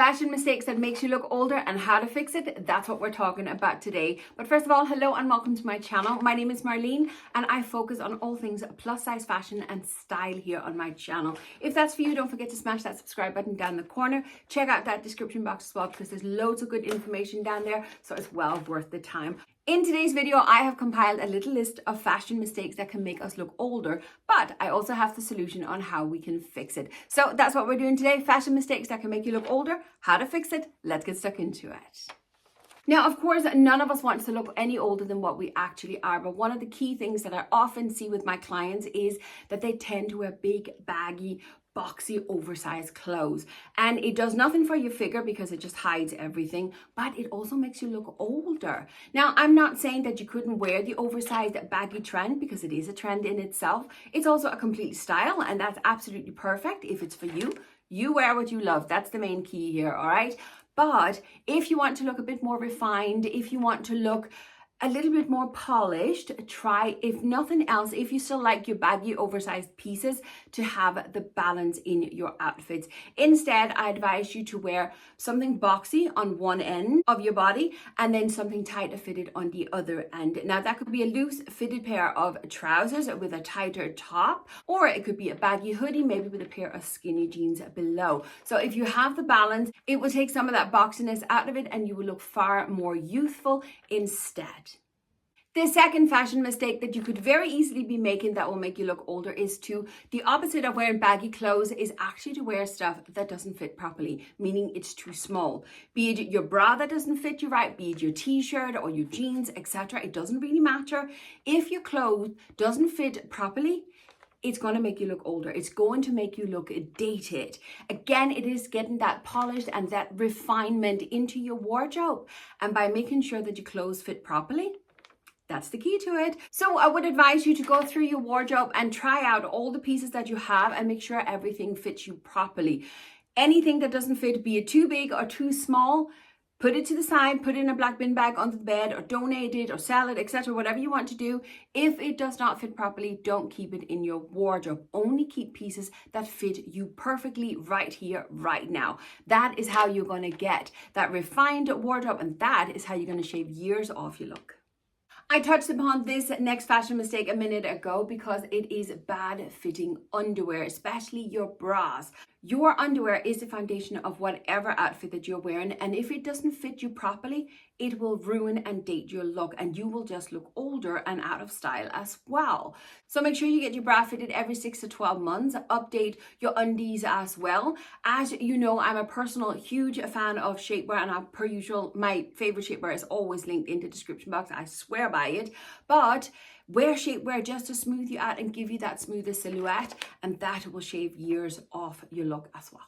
Fashion mistakes that makes you look older and how to fix it, that's what we're talking about today. But first of all, hello and welcome to my channel. My name is Marleen and I focus on all things plus size fashion and style here on my channel. If that's for you, don't forget to smash that subscribe button down the corner. Check out that description box as well because there's loads of good information down there, so it's well worth the time. In today's video, I have compiled a little list of fashion mistakes that can make us look older, but I also have the solution on how we can fix it. So that's what we're doing today, fashion mistakes that can make you look older, how to fix it. Let's get stuck into it. Now, of course, none of us wants to look any older than what we actually are, but one of the key things that I often see with my clients is that they tend to wear big, baggy, boxy, oversized clothes. And it does nothing for your figure because it just hides everything, but it also makes you look older. Now, I'm not saying that you couldn't wear the oversized baggy trend because it is a trend in itself. It's also a complete style, and that's absolutely perfect if it's for you. You wear what you love. That's the main key here, all right? But if you want to look a bit more refined, if you want to look a little bit more polished, try, if nothing else, if you still like your baggy oversized pieces, to have the balance in your outfits. Instead, I advise you to wear something boxy on one end of your body and then something tighter fitted on the other end. Now that could be a loose fitted pair of trousers with a tighter top, or it could be a baggy hoodie, maybe with a pair of skinny jeans below. So if you have the balance, it will take some of that boxiness out of it and you will look far more youthful instead. The second fashion mistake that you could very easily be making that will make you look older is the opposite of wearing baggy clothes is actually to wear stuff that doesn't fit properly, meaning it's too small. Be it your bra that doesn't fit you right, be it your t-shirt or your jeans, etc. It doesn't really matter. If your clothes doesn't fit properly, it's going to make you look older. It's going to make you look dated. Again, it is getting that polished and that refinement into your wardrobe. And by making sure that your clothes fit properly, that's the key to it. So I would advise you to go through your wardrobe and try out all the pieces that you have and make sure everything fits you properly. Anything that doesn't fit, be it too big or too small, put it to the side, put it in a black bin bag under the bed or donate it or sell it, etc. Whatever you want to do. If it does not fit properly, don't keep it in your wardrobe. Only keep pieces that fit you perfectly right here, right now. That is how you're going to get that refined wardrobe, and that is how you're going to shave years off your look. I touched upon this next fashion mistake a minute ago because it is bad fitting underwear, especially your bras. Your underwear is the foundation of whatever outfit that you're wearing, and if it doesn't fit you properly, it will ruin and date your look and you will just look older and out of style as well. So make sure you get your bra fitted every 6 to 12 months. Update your undies as well. As you know, I'm a personal huge fan of shapewear, and per usual, my favorite shapewear is always linked in the description box. I swear by it. But wear shapewear just to smooth you out and give you that smoother silhouette, and that will shave years off your look as well.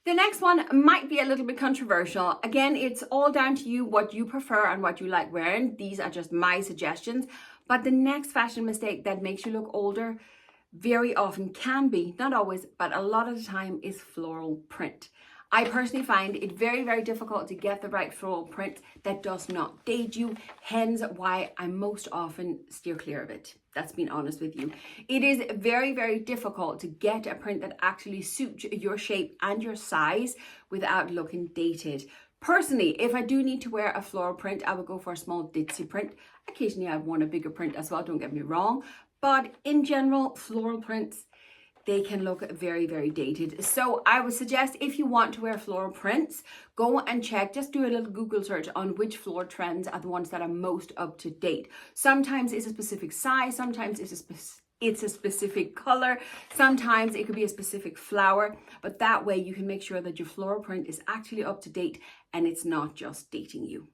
The next one might be a little bit controversial. Again, it's all down to you what you prefer and what you like wearing. These are just my suggestions. But the next fashion mistake that makes you look older very often can be, not always, but a lot of the time, is floral print. I personally find it very, very difficult to get the right floral print that does not date you, hence why I most often steer clear of it. That's being honest with you. It is very, very difficult to get a print that actually suits your shape and your size without looking dated. Personally, if I do need to wear a floral print, I would go for a small ditzy print. Occasionally I've worn a bigger print as well, don't get me wrong. But in general, floral prints, they can look very, very dated. So I would suggest, if you want to wear floral prints, go and check, just do a little Google search on which floral trends are the ones that are most up to date. Sometimes it's a specific size, sometimes it's a specific color, sometimes it could be a specific flower, but that way you can make sure that your floral print is actually up to date and it's not just dating you.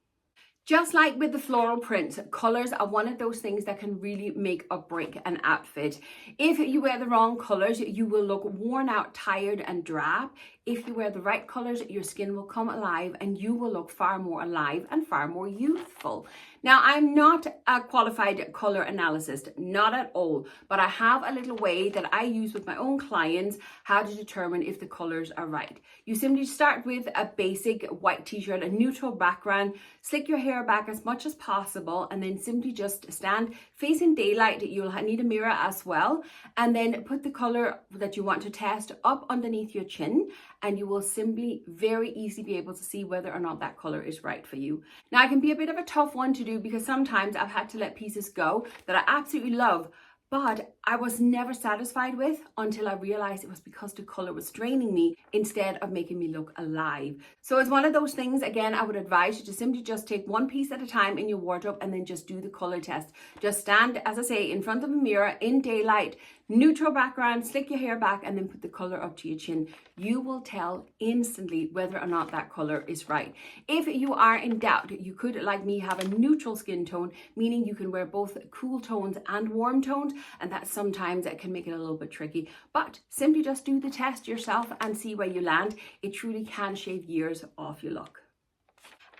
Just like with the floral prints, colors are one of those things that can really make or break an outfit. If you wear the wrong colors, you will look worn out, tired, and drab. If you wear the right colors, your skin will come alive and you will look far more alive and far more youthful. Now, I'm not a qualified color analyst, not at all, but I have a little way that I use with my own clients how to determine if the colors are right. You simply start with a basic white t-shirt, a neutral background, slick your hair back as much as possible, and then simply just stand facing daylight. You'll need a mirror as well, and then put the color that you want to test up underneath your chin, and you will simply very easily be able to see whether or not that color is right for you. Now, it can be a bit of a tough one to do because sometimes I've had to let pieces go that I absolutely love, but I was never satisfied with until I realized it was because the color was draining me instead of making me look alive. So it's one of those things, again, I would advise you to simply just take one piece at a time in your wardrobe and then just do the color test. Just stand, as I say, in front of a mirror in daylight, neutral background, slick your hair back, and then put the color up to your chin. You will tell instantly whether or not that color is right. If you are in doubt, you could, like me, have a neutral skin tone, meaning you can wear both cool tones and warm tones, and that sometimes it can make it a little bit tricky. But simply just do the test yourself and see where you land. It truly can shave years off your look.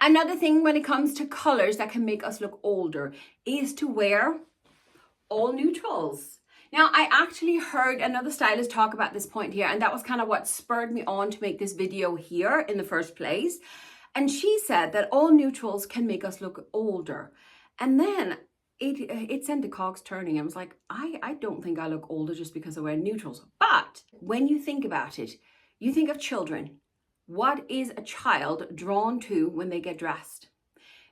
Another thing when it comes to colors that can make us look older is to wear all neutrals. Now, I actually heard another stylist talk about this point here, and that was kind of what spurred me on to make this video here in the first place. And she said that all neutrals can make us look older. And then it sent the cogs turning. I was like, I don't think I look older just because I wear neutrals. But when you think about it, you think of children. What is a child drawn to when they get dressed?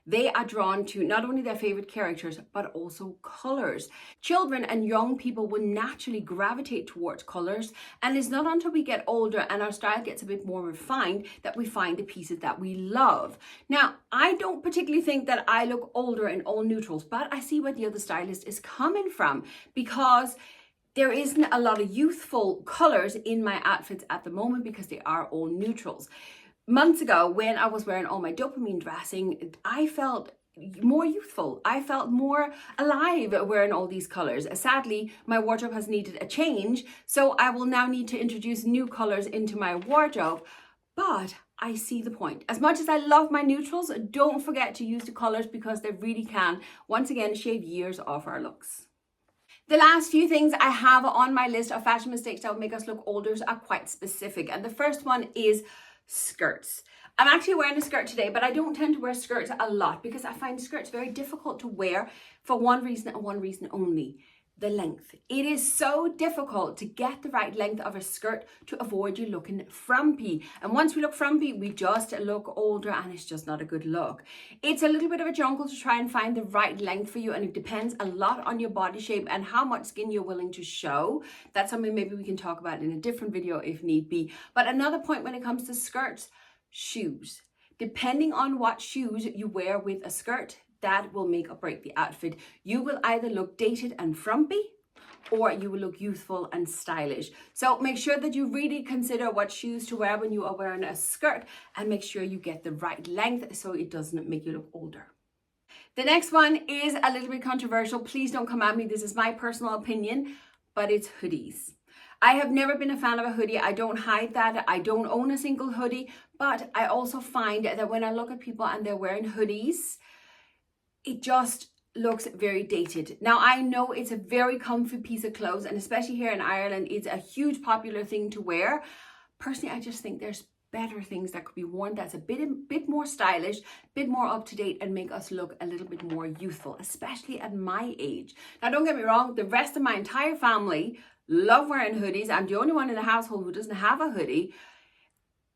They are drawn to not only their favorite characters, but also colors. Children and young people will naturally gravitate towards colors. And it's not until we get older and our style gets a bit more refined that we find the pieces that we love. Now, I don't particularly think that I look older in all neutrals, but I see where the other stylist is coming from, because there isn't a lot of youthful colors in my outfits at the moment because they are all neutrals. Months ago, when I was wearing all my dopamine dressing, I felt more youthful. I felt more alive wearing all these colors. Sadly, my wardrobe has needed a change, so I will now need to introduce new colors into my wardrobe. But I see the point. As much as I love my neutrals, don't forget to use the colors because they really can, once again, shave years off our looks. The last few things I have on my list of fashion mistakes that will make us look older are quite specific. And the first one is skirts. I'm actually wearing a skirt today, but I don't tend to wear skirts a lot because I find skirts very difficult to wear for one reason and one reason only: the length. It is so difficult to get the right length of a skirt to avoid you looking frumpy. And once we look frumpy, we just look older and it's just not a good look. It's a little bit of a jungle to try and find the right length for you, and it depends a lot on your body shape and how much skin you're willing to show. That's something maybe we can talk about in a different video if need be. But another point when it comes to skirts, shoes. Depending on what shoes you wear with a skirt, that will make or break the outfit. You will either look dated and frumpy, or you will look youthful and stylish. So make sure that you really consider what shoes to wear when you are wearing a skirt, and make sure you get the right length so it doesn't make you look older. The next one is a little bit controversial. Please don't come at me. This is my personal opinion, but it's hoodies. I have never been a fan of a hoodie. I don't hide that. I don't own a single hoodie, but I also find that when I look at people and they're wearing hoodies, it just looks very dated. Now, I know it's a very comfy piece of clothes, and especially here in Ireland, it's a huge popular thing to wear. Personally, I just think there's better things that could be worn that's a bit more stylish, bit more up to date, and make us look a little bit more youthful, especially at my age. Now, don't get me wrong, the rest of my entire family love wearing hoodies. I'm the only one in the household who doesn't have a hoodie.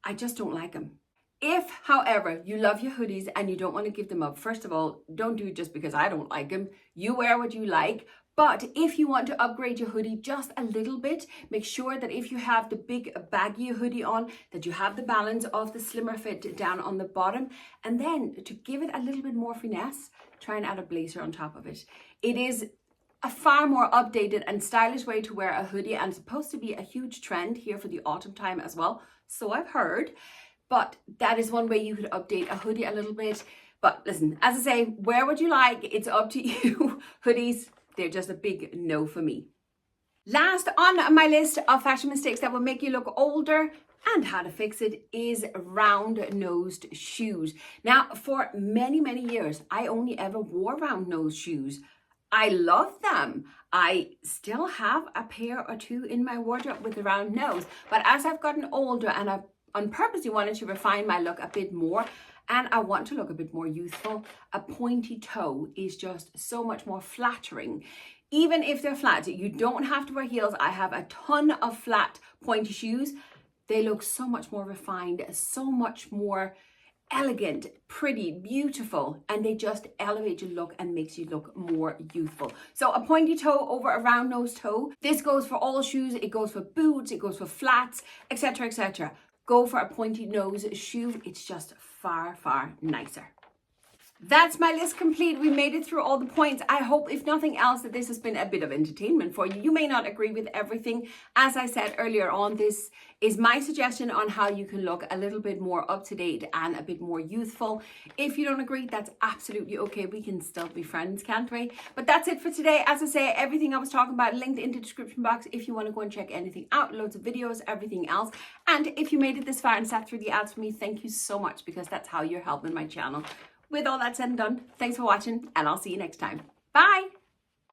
I just don't like them. If, however, you love your hoodies and you don't want to give them up, first of all, don't do it just because I don't like them. You wear what you like. But if you want to upgrade your hoodie just a little bit, make sure that if you have the big baggy hoodie on, that you have the balance of the slimmer fit down on the bottom. And then to give it a little bit more finesse, try and add a blazer on top of it. It is a far more updated and stylish way to wear a hoodie, and it's supposed to be a huge trend here for the autumn time as well. So I've heard. But that is one way you could update a hoodie a little bit. But listen, as I say, wear what you like. It's up to you. Hoodies, they're just a big no for me. Last on my list of fashion mistakes that will make you look older and how to fix it is round-nosed shoes. Now, for many, many years, I only ever wore round-nosed shoes. I love them. I still have a pair or two in my wardrobe with a round nose. But as I've gotten older and I've on purpose wanted to refine my look a bit more, and I want to look a bit more youthful, a pointy toe is just so much more flattering. Even if they're flat, you don't have to wear heels. I have a ton of flat pointy shoes. they look so much more refined, so much more elegant, pretty, beautiful, and they just elevate your look and makes you look more youthful. So a pointy toe over a round nose toe. This goes for all shoes. It goes for boots, it goes for flats, etc., etc. Go for a pointy nose shoe. It's just far, far nicer. That's my list complete. We made it through all the points. I hope, if nothing else, that this has been a bit of entertainment for you. You may not agree with everything. As I said earlier on, this is my suggestion on how you can look a little bit more up to date and a bit more youthful. If you don't agree, that's absolutely okay. We can still be friends, can't we? But that's it for today. As I say, everything I was talking about linked in the description box if you want to go and check anything out. Loads of videos, everything else. And if you made it this far and sat through the ads for me, thank you so much, because that's how you're helping my channel. With all that said and done, thanks for watching, and I'll see you next time. Bye!